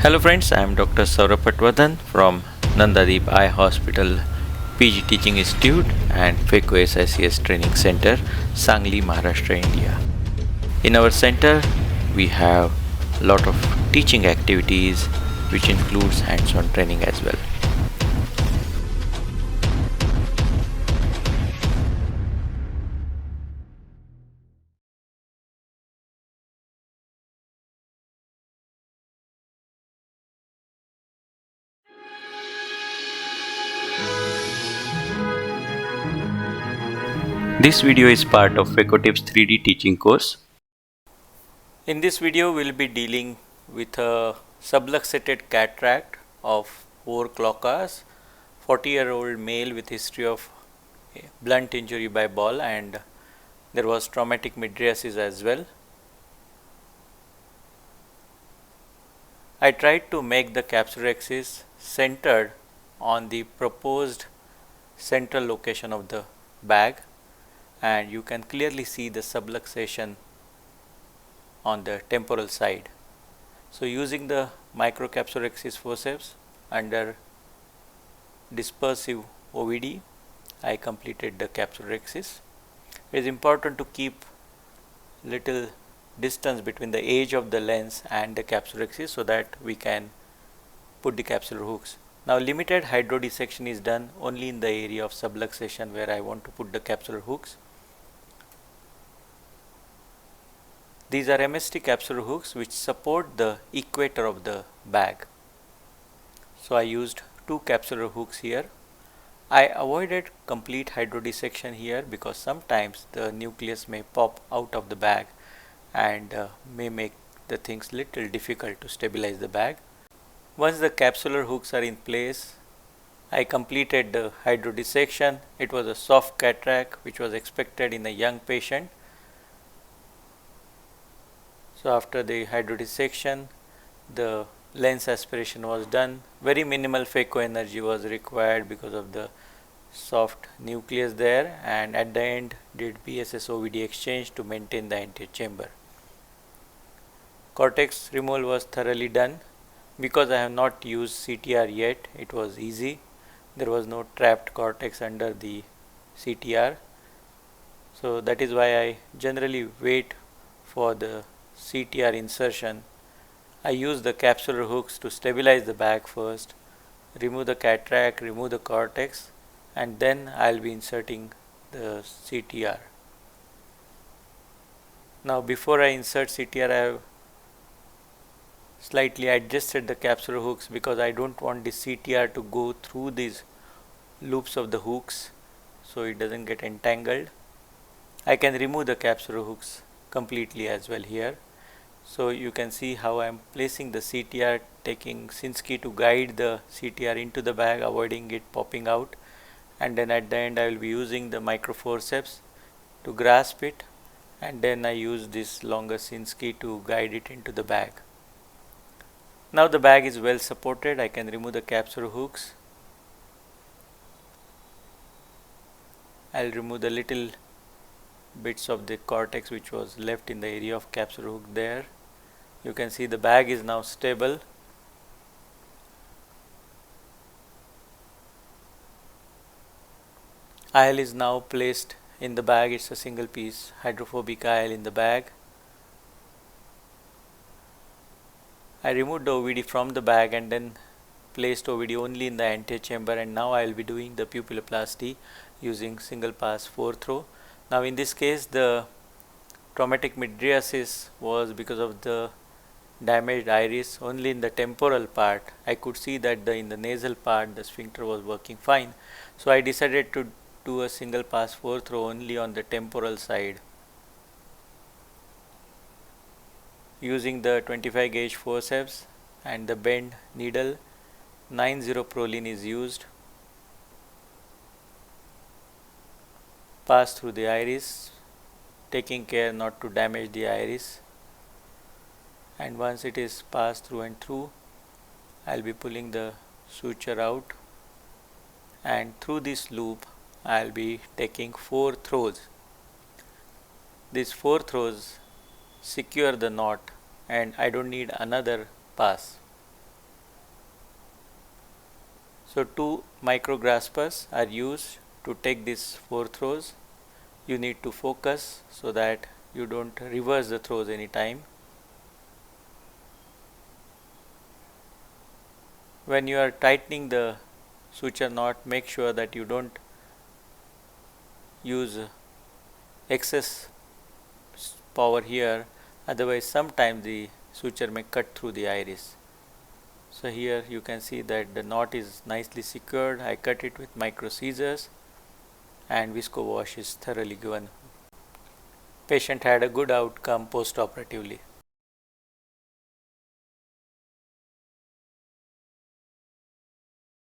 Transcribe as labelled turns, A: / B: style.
A: Hello friends, I am Dr. Sourabh Patwardhan from Nandadeep Eye Hospital PG Teaching Institute and FECO SICS Training Center, Sangli, Maharashtra, India. In our center, we have a lot of teaching activities which includes hands-on training as well. This video is part of FECOTIPS 3D teaching course. In this video, we will be dealing with a subluxated cataract of 4 clock hours, 40-year-old male with history of blunt injury by ball, and there was traumatic mydriasis as well. I tried to make the capsular axis centered on the proposed central location of the bag, and you can clearly see the subluxation on the temporal side. So using the microcapsular axis forceps under dispersive OVD, I completed the capsular axis. It is important to keep little distance between the edge of the lens and the capsular axis so that we can put the capsular hooks. Now limited hydrodissection is done only in the area of subluxation where I want to put the capsular hooks. These are MST capsular hooks which support the equator of the bag. So I used 2 capsular hooks here. I avoided complete hydrodissection here because sometimes the nucleus may pop out of the bag and may make the things little difficult to stabilize the bag. Once the capsular hooks are in place, I completed the hydrodissection. It was a soft cataract which was expected in a young patient. So after the hydrodissection, the lens aspiration was done. Very minimal phaco energy was required because of the soft nucleus there, and at the end did BSS OVD exchange to maintain the anterior chamber. Cortex removal was thoroughly done. Because I have not used CTR yet, it was easy. There was no trapped cortex under the CTR. So that is why I generally wait for the CTR insertion. I use the capsular hooks to stabilize the bag first, remove the cataract, remove the cortex, and then I will be inserting the CTR. Now before I insert CTR, I have slightly adjusted the capsular hooks because I don't want the CTR to go through these loops of the hooks so it doesn't get entangled. I can remove the capsular hooks completely as well here. So you can see how I am placing the CTR, taking Sinski to guide the CTR into the bag, avoiding it popping out, and then at the end I will be using the micro forceps to grasp it, and then I use this longer Sinski to guide it into the bag. Now the bag is well supported. I can remove the capsular hooks. I will remove the little bits of the cortex which was left in the area of capsular hook there. You can see the bag is now stable. IL is now placed in the bag. It's a single piece hydrophobic IL in the bag. I removed the OVD from the bag and then placed OVD only in the anterior chamber, and now I will be doing the pupilloplasty using single pass 4 throw. Now in this case the traumatic mydriasis was because of the damaged iris only in the temporal part. I could see that in the nasal part the sphincter was working fine. So I decided to do a single pass 4 throw only on the temporal side. Using the 25 gauge forceps and the bend needle, 90 prolene is used. Pass through the iris, taking care not to damage the iris, and once it is passed through and through, I will be pulling the suture out, and through this loop I will be taking 4 throws. These 4 throws secure the knot and I don't need another pass. So 2 micro graspers are used to take these 4 throws. You need to focus so that you don't reverse the throws anytime. When you are tightening the suture knot, make sure that you don't use excess power here, otherwise sometimes the suture may cut through the iris. So here you can see that the knot is nicely secured. I cut it with micro scissors and visco wash is thoroughly given. Patient had a good outcome post operatively.